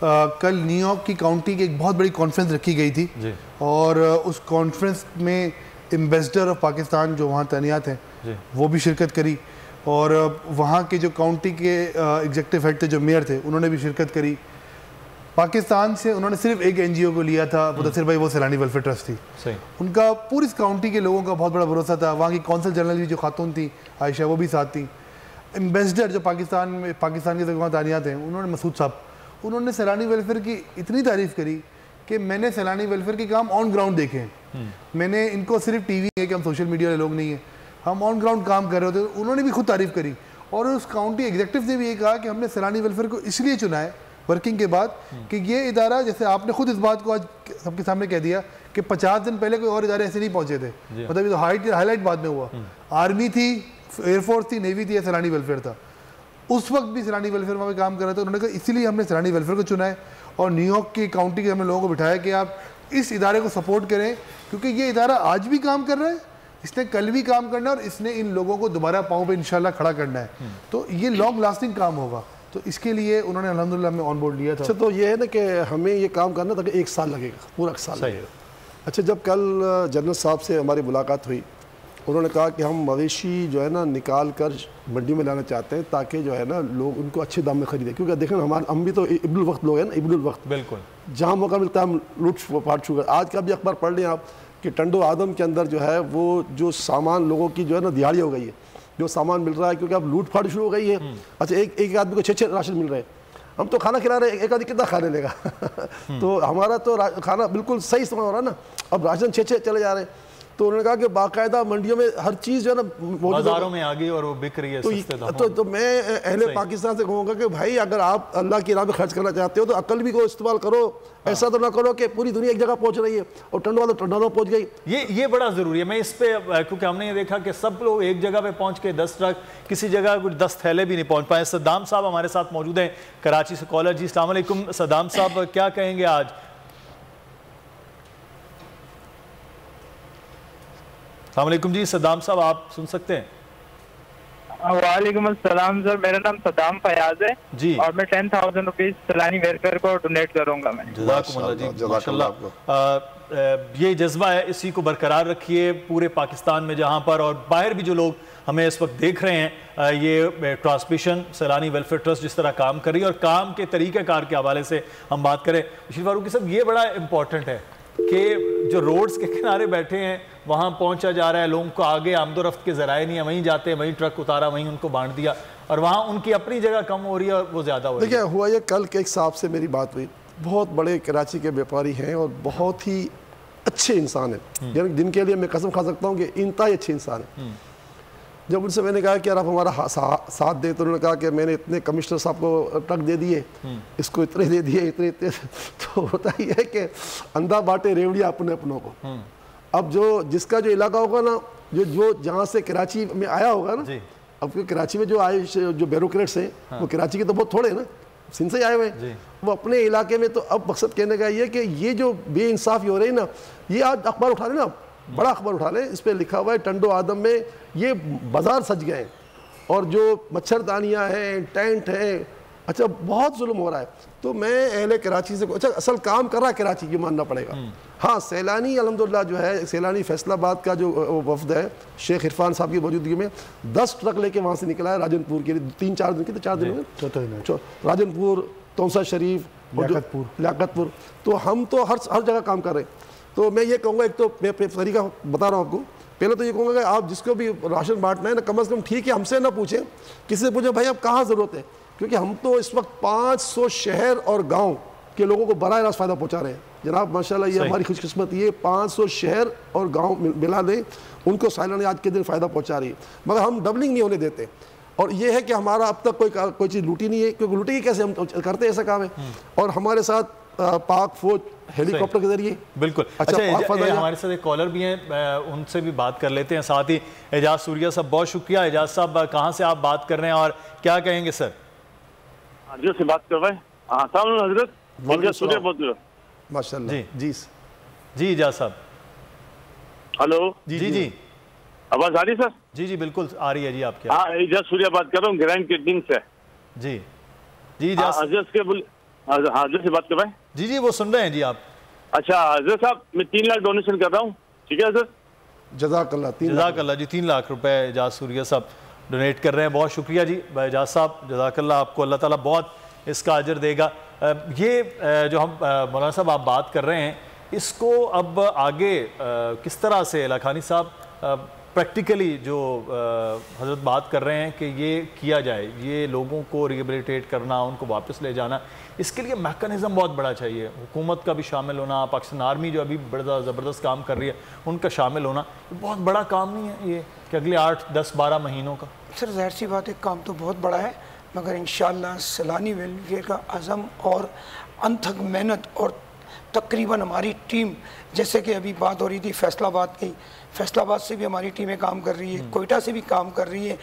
कल न्यूयॉर्क की काउंटी की एक बहुत बड़ी कॉन्फ्रेंस रखी गई थी जी। और उस कॉन्फ्रेंस में एम्बेसडर ऑफ पाकिस्तान जो वहाँ तैनात हैं वो भी शिरकत करी, और वहाँ के जो काउंटी के एग्जीक्यूटिव हेड थे, जो मेयर थे, उन्होंने भी शिरकत करी। पाकिस्तान से उन्होंने सिर्फ एक एनजीओ को लिया था, मुदस्सिर भाई, वो सैलानी वेलफेयर ट्रस्ट थी। सही। उनका पूरी काउंटी के लोगों का बहुत बड़ा भरोसा था। वहाँ की कौंसल जनरल की जो खातून थी आयशा, वो भी साथ थी। एम्बेसडर जो पाकिस्तान के वहाँ तैनात हैं, उन्होंने मसूद साहब, उन्होंने सैलानी वेलफेयर की इतनी तारीफ़ करी कि मैंने सैलानी वेलफेयर के काम ऑन ग्राउंड देखे हैं। मैंने इनको सिर्फ टीवी है कि हम सोशल मीडिया वाले लोग नहीं हैं, हम ऑन ग्राउंड काम कर रहे होते। उन्होंने भी खुद तारीफ़ करी, और उस काउंटी एग्जीक्यूटिव ने भी ये कहा कि हमने सैलानी वेलफेयर को इसलिए चुना है वर्किंग के बाद कि ये इदारा, जैसे आपने खुद इस बात को आज सबके सामने कह दिया कि 50 दिन पहले कोई और इदारे ऐसे नहीं पहुंचे थे, मतलब ये तो हाईलाइट बाद में हुआ। आर्मी थी, एयरफोर्स थी, नेवी थी, या सैलानी वेलफेयर था। उस वक्त भी सैलानी वेलफेयर में काम कर रहे थे। उन्होंने कहा इसीलिए हमने सैलानी वेलफेयर को चुना है, और न्यूयॉर्क की काउंटी के हमने लोगों को बिठाया कि आप इस इदारे को सपोर्ट करें, क्योंकि ये इदारा आज भी काम कर रहा है, इसने कल भी काम करना है, और इसने इन लोगों को दोबारा पाँव पे इंशाल्लाह खड़ा करना है। तो ये लॉन्ग लास्टिंग काम होगा, तो इसके लिए उन्होंने अल्हम्दुलिल्लाह हमें ऑन बोर्ड लिया था। अच्छा, तो ये है ना कि हमें ये काम करना था कि 1 साल लगेगा, पूरा 1 साल लगेगा। अच्छा, जब कल जनरल साहब से हमारी मुलाकात हुई, उन्होंने कहा कि हम मवेशी जो है ना निकाल कर मंडी में लाना चाहते हैं, ताकि जो है ना लोग उनको अच्छे दाम में खरीदें, क्योंकि देखें हम भी तो इब्नुल वक्त लोग हैं ना, इब्नुल वक्त, बिल्कुल, जहाँ मौका मिलता है हम लूट फाट शुगर। आज का भी अखबार पढ़ लें आप कि टंडो आदम के अंदर जो है वो जो सामान लोगों की जो है ना दिहाड़ी हो गई है, जो सामान मिल रहा है, क्योंकि अब लूट फाट शुरू हो गई है। अच्छा, एक आदमी को 6 राशन मिल रहे हैं, हम तो खाना खिला रहे हैं, एक आदमी कितना खाने लेगा? तो हमारा तो खाना बिल्कुल सही इस्तेमाल हो रहा है ना, अब राशन 6 चले जा रहे हैं। तो उन्होंने कहा कि बाकायदा मंडियों में हर चीज़ जो है ना बाजारों में आ गई और वो बिक रही है सस्ते दामों। तो मैं अहले पाकिस्तान से कहूँगा कि भाई, अगर आप अल्लाह की राह में खर्च करना चाहते हो तो अकल भी को इस्तेमाल करो। ऐसा तो ना करो कि पूरी दुनिया एक जगह पहुंच रही है और टंडवा तो टंडवा पहुंच गई। ये बड़ा ज़रूरी है। मैं इस पे, क्योंकि हमने ये देखा कि सब लोग एक जगह पे पहुंच के 10 ट्रक, किसी जगह कुछ 10 थैले भी नहीं पहुंच पाए। सद्दाम साहब हमारे साथ मौजूद हैं कराची से, कॉलर जी। अस्सलाम वालेकुम सद्दाम साहब, क्या कहेंगे आज? अस्सलाम जी, सद्दाम साहब आप सुन सकते हैं? वालेकुम अस्सलाम सर, मेरा नाम सद्दाम फयाज है जी, और मैं 10,000 रुपीज सैलानी वेलफेयर को डोनेट करूंगा। मैं ये जज्बा है, इसी को बरकरार रखिए पूरे पाकिस्तान में, जहां पर और बाहर भी जो लोग हमें इस वक्त देख रहे हैं। ये ट्रांसमिशन सैलानी वेलफेयर ट्रस्ट जिस तरह काम कर रही है, और काम के तरीक़ेकार के हवाले से हम बात करें, मुशीर फारूकी साहब, ये बड़ा इंपॉर्टेंट है कि जो रोड्स के किनारे बैठे हैं वहाँ पहुँचा जा रहा है, लोगों को आगे आमदोरफ्त के ज़राए नहीं है, वहीं जाते हैं, वहीं ट्रक उतारा, वहीं उनको बांट दिया, और वहाँ उनकी अपनी जगह कम हो रही है और वो ज़्यादा हो रही है। देखिए, हुआ ये, कल के एक साहब से मेरी बात हुई, बहुत बड़े कराची के व्यापारी हैं और बहुत ही अच्छे इंसान हैं, जिनके लिए मैं कसम खा सकता हूँ कि इंतहाई अच्छे इंसान हैं। जब उनसे मैंने कहा कि यार आप हमारा साथ दें, तो उन्होंने कहा कि मैंने इतने कमिश्नर साहब को ट्रक दे दिए, इसको इतने दे दिए, इतने। तो होता ही है कि अंधा बांटे रेवड़िया अपने अपनों को। अब जिसका जो इलाका होगा ना, जो जहाँ से कराची में आया होगा ना, अब कराची में जो आए जो ब्यूरोक्रेट्स हैं, वो कराची के तो बहुत थोड़े हैं ना, सिंध से आए हुए हैं, वो अपने इलाके में। तो अब मकसद कहने का ये कि ये जो बेइंसाफ़ी हो रही है ना, ये आज अखबार उठा लें ना, बड़ा अखबार उठा लें, इस पर लिखा हुआ है टंडो आदम में ये बाजार सज गए हैं, और जो मच्छरदानियाँ हैं, टेंट हैं, अच्छा बहुत जुल्म हो रहा है। तो मैं अहले कराची से, अच्छा असल काम कर रहा है कराची, ये मानना पड़ेगा। हाँ, सैलानी अल्हम्दुलिल्लाह जो है, सैलानी फैसलाबाद का जो वफ्द है, शेख इरफान साहब की मौजूदगी में 10 ट्रक लेके वहाँ से निकला है राजनपुर के लिए। 3-4 दिन की, तो 4 दिन में राजनपुर, तौसा शरीफ, लियाकतपुर। तो हम तो हर जगह काम कर रहे हैं। तो मैं ये कहूँगा, एक तो मैं तरीका बता रहा हूँ आपको, पहले तो ये कहूँगा कि आप जिसको भी राशन बांटना है ना, कम से कम ठीक है हमसे ना पूछें, किसी से पूछें भाई अब कहाँ ज़रूरत है, क्योंकि हम तो इस वक्त 500 शहर और गांव के लोगों को बराह रास्त फ़ायदा पहुँचा रहे हैं। जनाब माशाल्लाह, ये हमारी खुशकिस्मती है, 500 शहर और गांव मिला दें, उनको सैलानी आज के दिन फ़ायदा पहुँचा रही है, मगर हम डबलिंग नहीं होने देते। और ये है कि हमारा अब तक कोई चीज़ लूटी नहीं है, क्योंकि लूटी कैसे हम करते हैं, ऐसा काम है। और हमारे साथ पाक फौज हेलीकॉप्टर के जरिए। बिल्कुल। अच्छा, हमारे साथ एक कॉलर भी हैं, उनसे भी बात कर लेते हैं। साथ ही एजाज सूर्या साहब, बहुत शुक्रिया। एजाज साहब, कहाँ से आप बात कर रहे हैं और क्या कहेंगे सर? से बात कर रहे हैं हजरत, माशाल्लाह जी जी एजाज साहब। हेलो जी आवाज आ रही सर? जी बिल्कुल आ रही है जी। आपके एजाज सूर्या बात कर रहा हूँ ग्रैंड किडनिंग से। जी हाजिर से बात कर रहे हैं? जी जी, वो सुन रहे हैं जी आप। अच्छा हजरत साहब, मैं 3 लाख डोनेशन कर रहा हूँ, ठीक है हजरत? जज़ाकल्लाह जी, 3 लाख रुपए एजाज सूरिया साहब डोनेट कर रहे हैं। बहुत शुक्रिया जी एजाज साहब, जज़ाकल्लाह, आपको अल्लाह ताला बहुत इसका अजर देगा। ये जो हम मौलाना साहब आप बात कर रहे हैं, इसको अब आगे किस तरह से लाखानी साहब प्रैक्टिकली जो हजरत बात कर रहे हैं कि ये किया जाए, ये लोगों को रिहेबिलिटेट करना, उनको वापस ले जाना, इसके लिए मैकेनिज़्म बहुत बड़ा चाहिए। हुकूमत का भी शामिल होना, पाकिस्तान आर्मी जो अभी बड़ा ज़बरदस्त काम कर रही है उनका शामिल होना, बहुत बड़ा काम नहीं है ये कि अगले 8, 10, 12 महीनों का? सर ज़ाहिर सी बात है, काम तो बहुत बड़ा है, मगर इंशाअल्लाह सैलानी वेलफेयर का अज़म और अनथक मेहनत और तकरीबन हमारी टीम, जैसे कि अभी बात हो रही थी फैसलाबाद की, फैसलाबाद से भी हमारी टीमें काम कर रही है, कोयटा से भी काम कर रही है,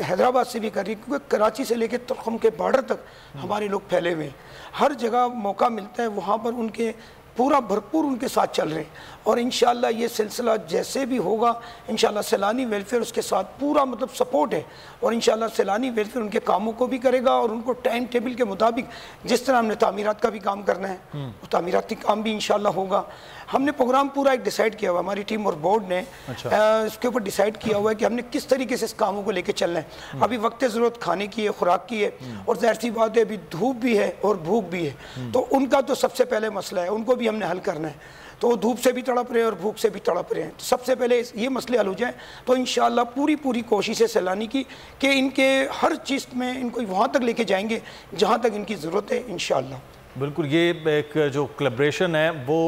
हैदराबाद से भी कर रही है, क्योंकि कराची से लेकर तुर्कम के बॉर्डर तक हमारे लोग फैले हुए हैं। हर जगह मौका मिलता है, वहाँ पर उनके पूरा भरपूर उनके साथ चल रहे हैं। और इंशाअल्लाह ये सिलसिला जैसे भी होगा, इंशाअल्लाह सैलानी वेलफेयर उसके साथ पूरा मतलब सपोर्ट है, और इंशाअल्लाह सैलानी वेलफेयर उनके कामों को भी करेगा और उनको टाइम टेबल के मुताबिक, जिस तरह हमने तामीरात का भी काम करना है, वो तामीराती काम भी इंशाअल्लाह होगा। हमने प्रोग्राम पूरा एक डिसाइड किया हुआ, हमारी टीम और बोर्ड ने इसके ऊपर डिसाइड किया हुआ है कि हमने किस तरीके से इस कामों को लेकर चलना है। अभी वक्त ज़रूरत खाने की है, खुराक की है, और ज़ाहिर सी बात है अभी धूप भी है और भूख भी है, तो उनका तो सबसे पहले मसला है, उनको भी हमने हल करना है। तो वो धूप से भी तड़प रहे हैं और भूख से भी तड़प रहे हैं, तो सबसे पहले ये मसले हल हो जाए तो इंशाअल्लाह पूरी कोशिश है सैलानी की कि इनके हर चीज़ में इनको वहाँ तक लेके जाएंगे जहाँ तक इनकी ज़रूरत है इंशाअल्लाह। बिल्कुल, ये एक जो कोलैबोरेशन है वो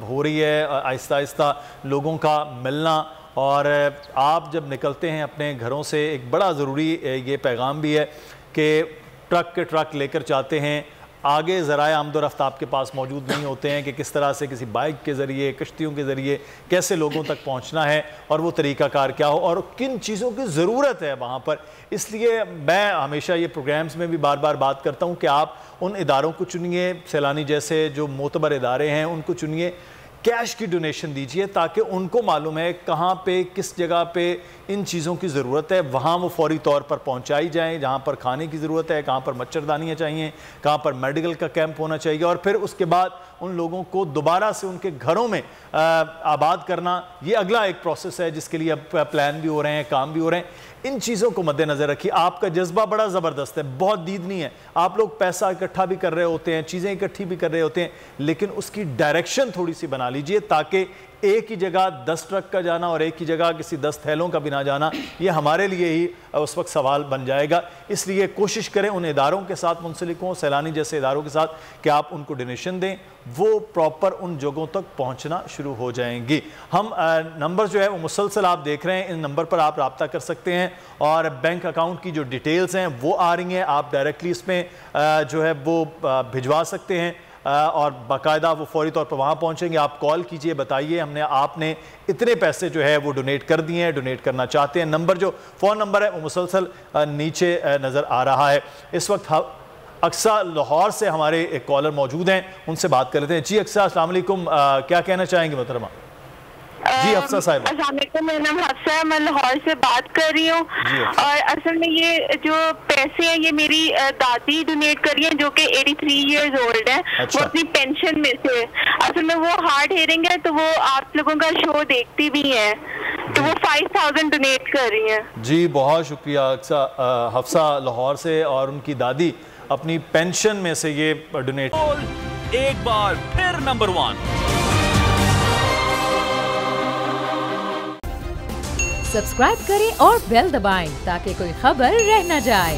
हो रही है, आहिस्ता आहिस्ता लोगों का मिलना, और आप जब निकलते हैं अपने घरों से, एक बड़ा ज़रूरी ये पैगाम भी है कि ट्रक के ट्रक लेकर जाते हैं, आगे ज़राए आमदोरफ्त आपके पास मौजूद नहीं होते हैं कि किस तरह से किसी बाइक के ज़रिए, कश्तियों के ज़रिए कैसे लोगों तक पहुंचना है और वो तरीक़ाकार क्या हो और किन चीज़ों की ज़रूरत है वहाँ पर। इसलिए मैं हमेशा ये प्रोग्राम्स में भी बार बार बात करता हूँ कि आप उन इदारों को चुनिए, सैलानी जैसे जो मोतबर इदारे हैं उनको चुनिए, कैश की डोनेशन दीजिए ताकि उनको मालूम है कहाँ पे, किस जगह पे इन चीज़ों की ज़रूरत है, वहाँ वो फौरी तौर पर पहुँचाई जाएँ। जहाँ पर खाने की ज़रूरत है, कहाँ पर मच्छरदानियाँ चाहिए, कहाँ पर मेडिकल का कैंप होना चाहिए, और फिर उसके बाद उन लोगों को दोबारा से उनके घरों में आबाद करना, ये अगला एक प्रोसेस है जिसके लिए अब प्लान भी हो रहे हैं, काम भी हो रहे हैं। इन चीज़ों को मद्देनज़र रखिए। आपका जज्बा बड़ा ज़बरदस्त है, बहुत दीद नहीं है, आप लोग पैसा इकट्ठा भी कर रहे होते हैं, चीज़ें इकट्ठी भी कर रहे होते हैं, लेकिन उसकी डायरेक्शन थोड़ी सी बना लीजिए ताकि एक ही जगह 10 ट्रक का जाना और एक ही जगह किसी 10 थैलों का भी ना जाना, ये हमारे लिए ही उस वक्त सवाल बन जाएगा। इसलिए कोशिश करें उन इदारों के साथ मुंसलिक हों, सैलानी जैसे इदारों के साथ, कि आप उनको डोनेशन दें, वो प्रॉपर उन जगहों तक पहुंचना शुरू हो जाएंगी। हम नंबर जो है वो मुसलसल आप देख रहे हैं, इन नंबर पर आप रब्ता कर सकते हैं और बैंक अकाउंट की जो डिटेल्स हैं वो आ रही हैं, आप डायरेक्टली इसमें जो है वो भिजवा सकते हैं और बाकायदा वो फौरी तौर पर वहाँ पहुँचेंगे। आप कॉल कीजिए, बताइए आपने इतने पैसे जो है वो डोनेट कर दिए हैं, डोनेट करना चाहते हैं। नंबर जो फ़ोन नंबर है वो मुसलसल नीचे नज़र आ रहा है। इस वक्त अक्सा लाहौर से हमारे एक कॉलर मौजूद हैं, उनसे बात कर लेते हैं। जी अक्सा, अस्सलाम वालेकुम, क्या कहना चाहेंगे मोहतरमा? जी अफसा साहब। अस्सलामुअलैकुम, मेरा नाम हफ्सा है, मैं लाहौर से बात कर रही हूँ। और असल में ये जो पैसे हैं ये मेरी दादी डोनेट कर रही हैं जो कि 83 इयर्स ओल्ड है। अच्छा। वो अपनी पेंशन में से, असल में वो हार्ड हेयरिंग है तो वो आप लोगों का शो देखती भी हैं, तो वो 5000 डोनेट कर रही हैं। जी बहुत शुक्रिया अक्सा, हफ्सा लाहौर से, और उनकी दादी अपनी पेंशन में से ये डोनेट। एक बार फिर नंबर 1 सब्सक्राइब करें और बेल दबाएं ताकि कोई खबर रह न जाए।